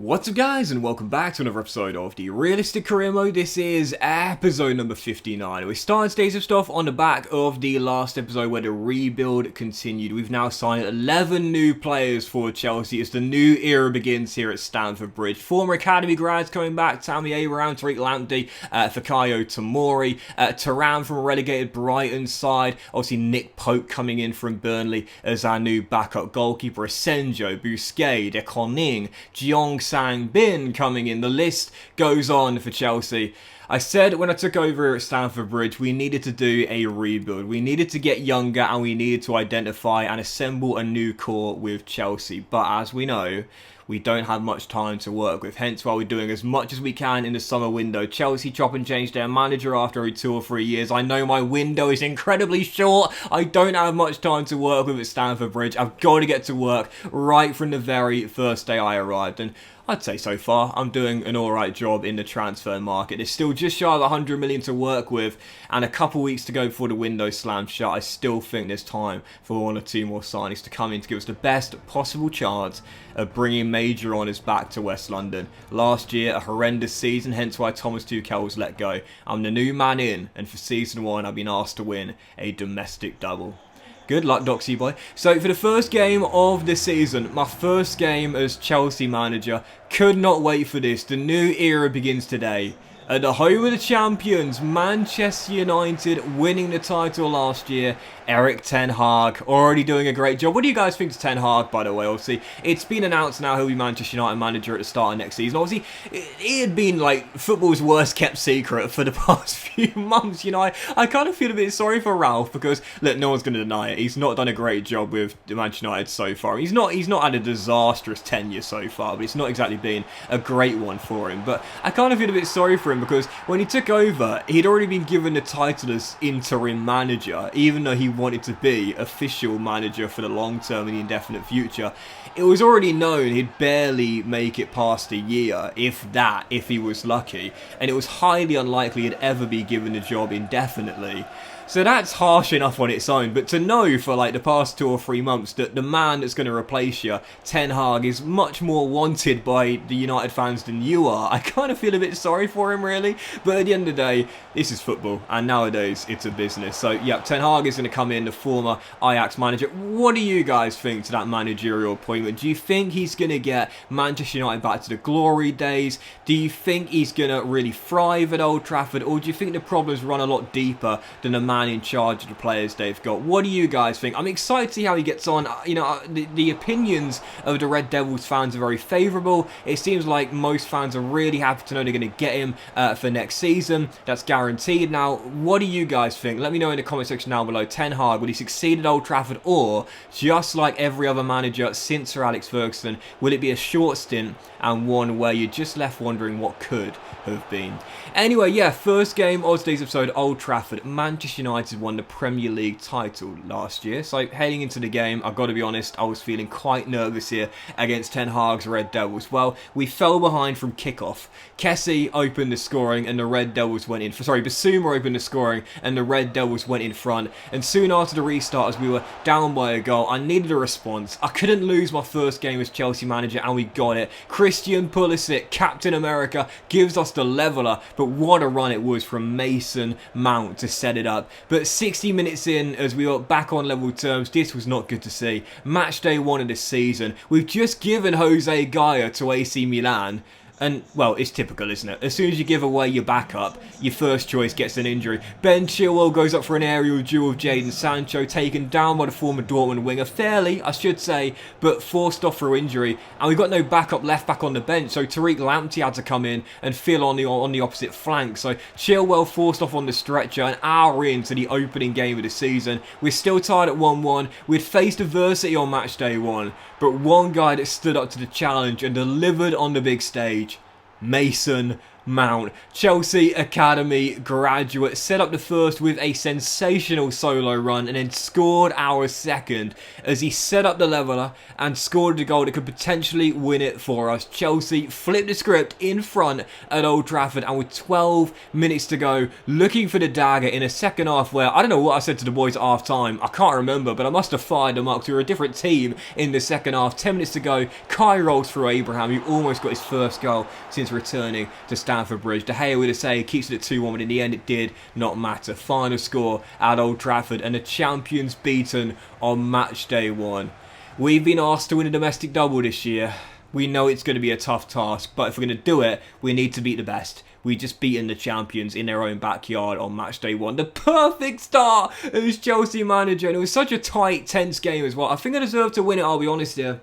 What's up guys, and welcome back to another episode of the Realistic Career Mode. This is episode number 59. We started today's stuff on the back of the last episode where the rebuild continued. We've now signed 11 new players for Chelsea as the new era begins here at Stamford Bridge. Former academy grads coming back: Tammy Abraham, Tariq Lamptey, Fikayo Tomori, Turan from a relegated Brighton side, obviously Nick Pope coming in from Burnley as our new backup goalkeeper, Asenjo, Busquets, De Koning, Jeong Sang Bin coming in. The list goes on for Chelsea. I said when I took over at Stamford Bridge, we needed to do a rebuild. We needed to get younger and we needed to identify and assemble a new core with Chelsea. But as we know, we don't have much time to work with, hence why we're doing as much as we can in the summer window. Chelsea chop and change their manager after 2 or 3 years. I know my window is incredibly short. I don't have much time to work with at Stamford Bridge. I've got to get to work right from the very first day I arrived, and I'd say so far I'm doing an alright job in the transfer market. There's still just shy of 100 million to work with and a couple weeks to go before the window slams shut. I still think there's time for 1 or 2 more signings to come in to give us the best possible chance of bringing major honours back to West London. Last year, a horrendous season, hence why Thomas Tuchel was let go. I'm the new man in, and for season 1 I've been asked to win a domestic double. Good luck, Doxy boy. So for the first game of the season, my first game as Chelsea manager, could not wait for this. The new era begins today. At the home of the champions, Manchester United, winning the title last year. Erik ten Hag already doing a great job. What do you guys think of Ten Hag, by the way? Obviously, it's been announced now he'll be Manchester United manager at the start of next season. Obviously, it had been like football's worst kept secret for the past few months. You know, I kind of feel a bit sorry for Ralph because, look, no one's going to deny it. He's not done a great job with Manchester United so far. He's not had a disastrous tenure so far, but it's not exactly been a great one for him. But I kind of feel a bit sorry for him because when he took over, he'd already been given the title as interim manager, even though he wanted to be official manager for the long term and the indefinite future. It was already known he'd barely make it past a year, if that, if he was lucky, and it was highly unlikely he'd ever be given the job indefinitely. So that's harsh enough on its own, but to know for like the past 2 or 3 months that the man that's going to replace you, Ten Hag, is much more wanted by the United fans than you are, I kind of feel a bit sorry for him really, but at the end of the day, this is football, and nowadays it's a business. So yeah, Ten Hag is going to come in, the former Ajax manager. What do you guys think to that managerial appointment? Do you think he's going to get Manchester United back to the glory days? Do you think he's going to really thrive at Old Trafford, or do you think the problems run a lot deeper than the man in charge of the players they've got? What do you guys think? I'm excited to see how he gets on. You know, the opinions of the Red Devils fans are very favourable. It seems like most fans are really happy to know they're going to get him for next season. That's guaranteed. Now, what do you guys think? Let me know in the comment section down below. Ten Hag, will he succeed at Old Trafford, or just like every other manager since Sir Alex Ferguson, will it be a short stint and one where you're just left wondering what could have been? Anyway, yeah, first game of today's episode, Old Trafford. Manchester United won the Premier League title last year, so heading into the game, I've got to be honest, I was feeling quite nervous here against Ten Hag's Red Devils. Well, we fell behind from kickoff. Kessie opened the scoring and the Red Devils went in. Basuma opened the scoring and the Red Devils went in front. And soon after the restart, as we were down by a goal, I needed a response. I couldn't lose my first game as Chelsea manager, and we got it. Christian Pulisic, Captain America, gives us the leveller, but what a run it was from Mason Mount to set it up. But 60 minutes in, as we were back on level terms, this was not good to see. Match day 1 of this season, we've just given Jose Gaya to AC Milan. And, well, it's typical, isn't it? As soon as you give away your backup, your first choice gets an injury. Ben Chilwell goes up for an aerial duel with Jadon Sancho, taken down by the former Dortmund winger. Fairly, I should say, but forced off through injury. And we've got no backup left back on the bench, so Tariq Lamptey had to come in and fill on the opposite flank. So Chilwell forced off on the stretcher, an hour into the opening game of the season. We're still tied at 1-1. We'd faced adversity on match day 1, but one guy that stood up to the challenge and delivered on the big stage: Mason Mount. Chelsea Academy graduate set up the first with a sensational solo run and then scored our second as he set up the leveller and scored a goal that could potentially win it for us. Chelsea flipped the script in front at Old Trafford, and with 12 minutes to go, looking for the dagger in a second half where, I don't know what I said to the boys at half time, I can't remember, but I must have fired them up because we were a different team in the second half. 10 minutes to go, Kai rolls through Abraham, who almost got his first goal since returning to Stamford Bridge. De Gea, with a say, keeps it at 2-1, but in the end it did not matter. Final score at Old Trafford, and the champions beaten on match day 1. We've been asked to win a domestic double this year. We know it's going to be a tough task, but if we're going to do it, we need to beat the best. We just beaten the champions in their own backyard on match day 1. The perfect start as Chelsea manager, and it was such a tight, tense game as well. I think I deserve to win it, I'll be honest here.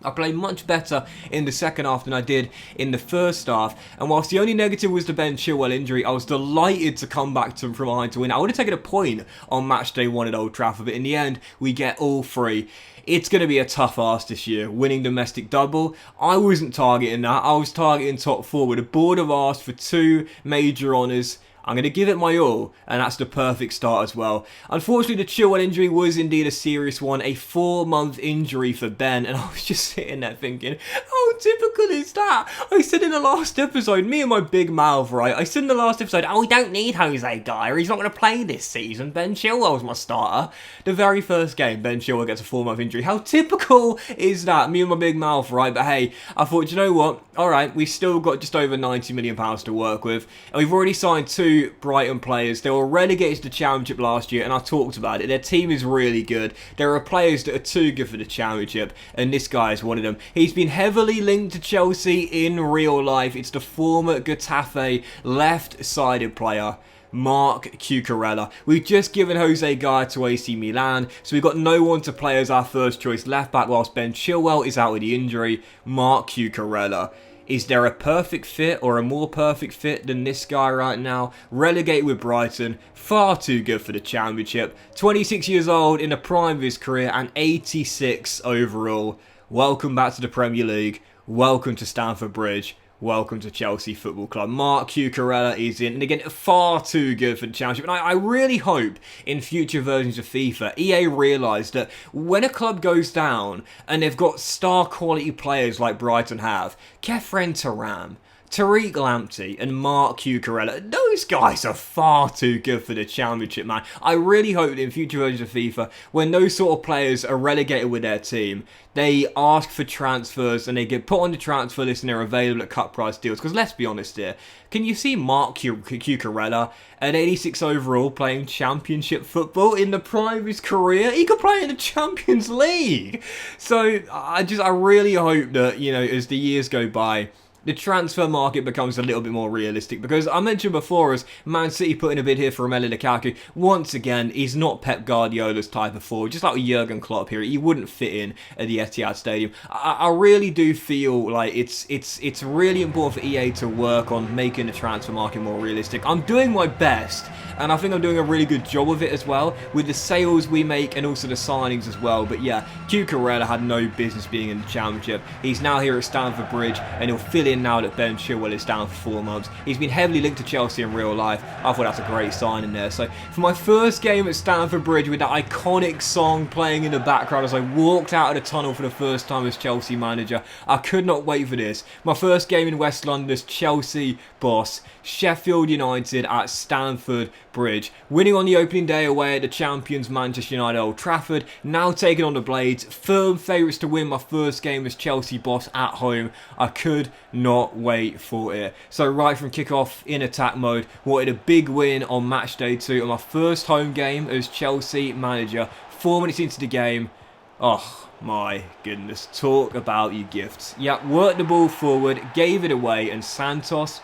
I played much better in the second half than I did in the first half, and whilst the only negative was the Ben Chilwell injury, I was delighted to come back from behind to win. I would have taken a point on match day 1 at Old Trafford, but in the end, we get all 3. It's going to be a tough ask this year, winning domestic double. I wasn't targeting that, I was targeting top 4, but the board have asked for 2 major honours. I'm going to give it my all, and that's the perfect start as well. Unfortunately, the Chilwell injury was indeed a serious one, a 4-month injury for Ben, and I was just sitting there thinking, how typical is that? I said in the last episode, me and my big mouth, right? I said in the last episode, oh, we don't need Jose Geyer, he's not going to play this season. Ben Chilwell's my starter. The very first game, Ben Chilwell gets a 4-month injury. How typical is that? Me and my big mouth, right? But hey, I thought, you know what? Alright, we've still got just over £90 million to work with, and we've already signed 2 Brighton players. They were relegated to the Championship last year, and I talked about it. Their team is really good. There are players that are too good for the Championship, and this guy is one of them. He's been heavily linked to Chelsea in real life. It's the former Getafe left-sided player, Mark Cucurella. We've just given Jose Geyer to AC Milan, so we've got no one to play as our first choice left back whilst Ben Chilwell is out with the injury. Mark Cucurella. Is there a perfect fit or a more perfect fit than this guy right now? Relegated with Brighton, far too good for the Championship. 26 years old, in the prime of his career, and 86 overall. Welcome back to the Premier League. Welcome to Stamford Bridge. Welcome to Chelsea Football Club. Mark Cucurella is in, and again, far too good for the Championship. And I really hope in future versions of FIFA, EA realise that when a club goes down and they've got star quality players like Brighton have, Kefren Turam, Tariq Lamptey and Mark Cucurella, those guys are far too good for the Championship, man. I really hope that in future versions of FIFA, when those sort of players are relegated with their team, they ask for transfers and they get put on the transfer list and they're available at cut price deals. Because let's be honest here, can you see Mark Cucurella at 86 overall playing Championship football in the prime of his career? He could play in the Champions League. So I really hope that, you know, as the years go by, the transfer market becomes a little bit more realistic, because I mentioned before, as Man City put in a bid here for Romelu Lukaku, once again, he's not Pep Guardiola's type of forward, just like with Jurgen Klopp here, he wouldn't fit in at the Etihad Stadium. I really do feel like it's really important for EA to work on making the transfer market more realistic. I'm doing my best, and I think I'm doing a really good job of it as well, with the sales we make and also the signings as well. But yeah, Cucurella had no business being in the Championship. He's now here at Stamford Bridge, and he'll fill in now that Ben Chilwell is down for 4 months. He's been heavily linked to Chelsea in real life. I thought that's a great signing there. So for my first game at Stamford Bridge, with that iconic song playing in the background as I walked out of the tunnel for the first time as Chelsea manager, I could not wait for this. My first game in West London as Chelsea boss, Sheffield United at Stamford Bridge. Winning on the opening day away at the champions Manchester United Old Trafford, now taking on the Blades. Firm favourites to win my first game as Chelsea boss at home. I could not wait for it. So right from kickoff in attack mode, wanted a big win on match day 2 on my first home game as Chelsea manager. 4 minutes into the game, oh my goodness, talk about your gifts. Yeah, worked the ball forward, gave it away, and Santos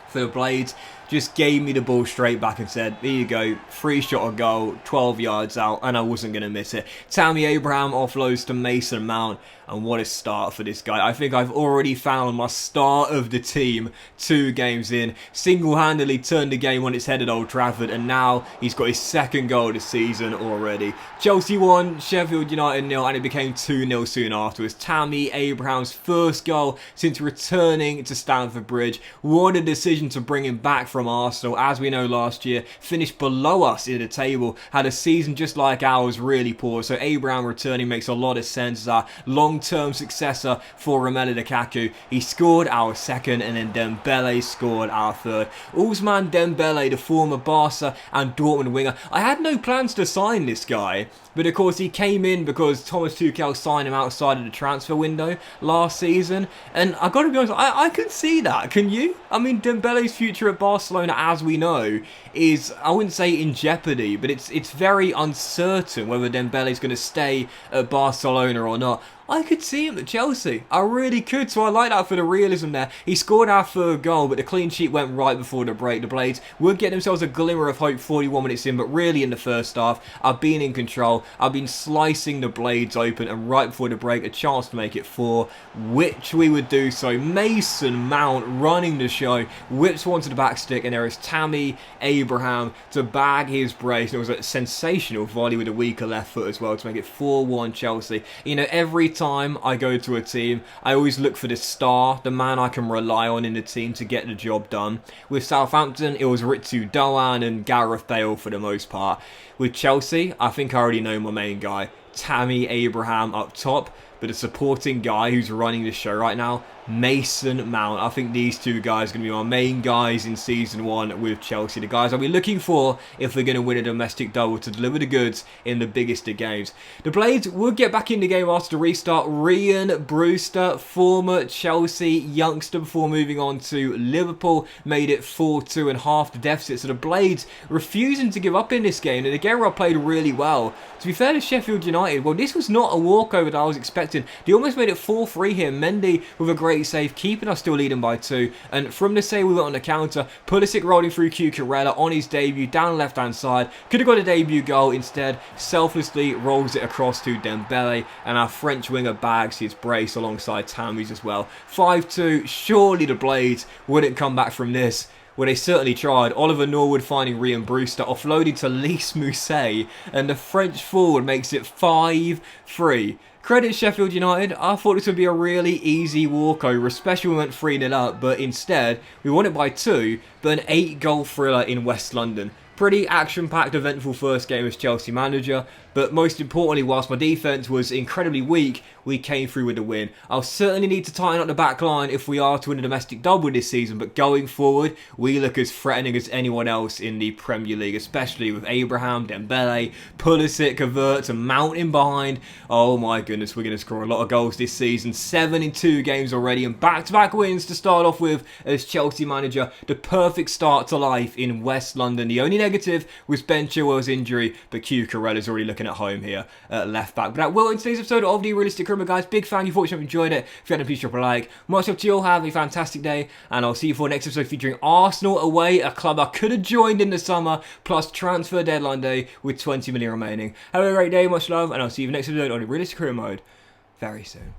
for the Blades just gave me the ball straight back and said, there you go, free shot on goal, 12 yards out, and I wasn't going to miss it. Tammy Abraham offloads to Mason Mount, and what a start for this guy. I think I've already found my start of the team 2 games in. Single-handedly turned the game on its head at Old Trafford, and now he's got his 2nd goal this season already. Chelsea won, Sheffield United 0, and it became 2-0 soon afterwards. Tammy Abraham's 1st goal since returning to Stamford Bridge. What a decision to bring him back from Arsenal. As we know, last year finished below us in the table, had a season just like ours, really poor. So Abraham returning makes a lot of sense as our long-term successor for Romelu Lukaku. He scored our 2nd, and then Dembele scored our 3rd. Ousmane Dembele, the former Barca and Dortmund winger. I had no plans to sign this guy, but of course he came in because Thomas Tuchel signed him outside of the transfer window last season, and I gotta be honest, I can see that. Can you? I mean, Dembele's future at Barcelona, as we know, is, I wouldn't say in jeopardy, but it's very uncertain whether Dembele's going to stay at Barcelona or not. I could see him at Chelsea. I really could, so I like that for the realism there. He scored our 3rd goal, but the clean sheet went right before the break. The Blades would get themselves a glimmer of hope 41 minutes in, but really in the first half, I've been in control. I've been slicing the Blades open, and right before the break, a chance to make it 4, which we would do so. Mason Mount running the show, whips one to the back stick, and there is Tammy Abraham to bag his brace. And it was a sensational volley with a weaker left foot as well to make it 4-1 Chelsea. You know, every time I go to a team, I always look for the star, the man I can rely on in the team to get the job done. With Southampton, it was Ritsu Doan and Gareth Bale for the most part. With Chelsea, I think I already know my main guy, Tammy Abraham up top, but a supporting guy who's running the show right now, Mason Mount. I think these 2 guys are going to be my main guys in Season 1 with Chelsea. The guys I'll be looking for if we're going to win a domestic double to deliver the goods in the biggest of games. The Blades will get back in the game after the restart. Ryan Brewster, former Chelsea youngster before moving on to Liverpool, made it 4-2 and half the deficit. So the Blades refusing to give up in this game. And again, I played really well. To be fair to Sheffield United, well, this was not a walkover that I was expecting. They almost made it 4-3 here. Mendy with a great save, keeping us still leading by 2. And from the save we went on the counter, Pulisic rolling through Cucurella on his debut down left hand side. Could have got a debut goal, instead selflessly rolls it across to Dembele, and our French winger bags his brace alongside Tammy's as well. 5-2, surely the Blades wouldn't come back from this. Well, they certainly tried. Oliver Norwood finding Ryan Brewster, offloaded to Lys Mousset, and the French forward makes it 5-3. Credit Sheffield United, I thought this would be a really easy walkover, especially when we went 3-0 up, but instead, we won it by 2, but an 8-goal thriller in West London. Pretty action-packed, eventful first game as Chelsea manager, but most importantly, whilst my defence was incredibly weak, we came through with a win. I'll certainly need to tighten up the back line if we are to win a domestic double this season, but going forward, we look as threatening as anyone else in the Premier League, especially with Abraham, Dembele, Pulisic, Havertz, and Mount in behind. Oh my goodness, we're going to score a lot of goals this season. 7 in 2 games already, and back-to-back wins to start off with as Chelsea manager. The perfect start to life in West London. The only negative was Ben Chilwell's injury, but Cucurella's already looking at home here at left back. But that will end today's episode of the Realistic Criminal, guys. Big fan. You thought you enjoyed it. If you hadn't, please drop a like. Much love to you all. Have a fantastic day, and I'll see you for the next episode featuring Arsenal away, a club I could have joined in the summer, plus transfer deadline day with 20 million remaining. Have a great day. Much love, and I'll see you for the next episode on the Realistic Criminal mode very soon.